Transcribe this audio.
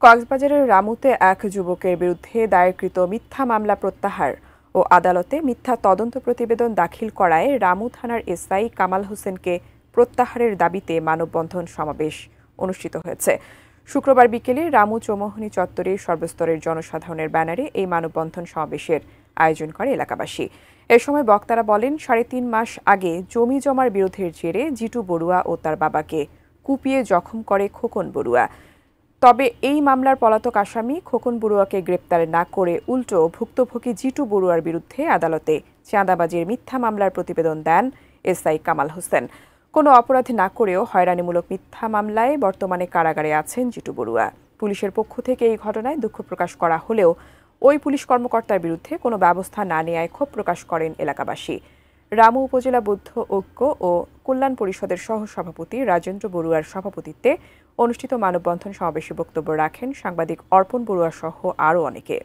কক্সবাজারের রামুতে এক যুবকের বিরুদ্ধে দায়েরকৃত মিথ্যা মামলা প্রত্যাহার ও আদালতে মিথ্যা তদন্ত প্রতিবেদন দাখিল করায় রামু থানার এসআই কামাল হোসেনকে প্রত্যাহারের দাবিতে মানববন্ধন সমাবেশ অনুষ্ঠিত হয়েছে। শুক্রবার বিকেলে রামু চৌমুহনী চত্বরে সর্বস্তরের জনসাধারণের ব্যানারে এই মানববন্ধন সমাবেশের আয়োজন করে এলাকাবাসী। এ সময় বক্তারা বলেন, ৩.৫ মাস আগে জমি জমার বিরোধের জেরে জিটু বড়ুয়া ও তার বাবাকে কুপিয়ে জখম করে খোকন বড়ুয়া। তবে এই মামলার পলাতক আসামি খোকন বড়ুয়াকে গ্রেপ্তার না করে উল্টো ভুক্তভোগী জিটু বড়ুয়ার বিরুদ্ধে আদালতে চাঁদাবাজির মিথ্যা মামলার প্রতিবেদন দেন এসআই কামাল হোসেন। কোনো অপরাধ না করেও হয়রানিমূলক মিথ্যা মামলায় বর্তমানে কারাগারে আছেন জিটু বড়ুয়া। পুলিশের পক্ষ থেকে এই ঘটনায় দুঃখ প্রকাশ করা হলেও ওই পুলিশ কর্মকর্তার বিরুদ্ধে কোনো ব্যবস্থা না নেওয়ায় ক্ষোভ প্রকাশ করেন এলাকাবাসী। রামু উপজেলা বৌদ্ধ ঐক্য ও কল্যাণ পরিষদের সহসভাপতি রাজেন্দ্র বড়ুয়ার সভাপতিত্বে অনুষ্ঠিত মানববন্ধন সমাবেশে বক্তব্য রাখেন সাংবাদিক অর্পণ বড়ুয়া সহ আরও অনেকে।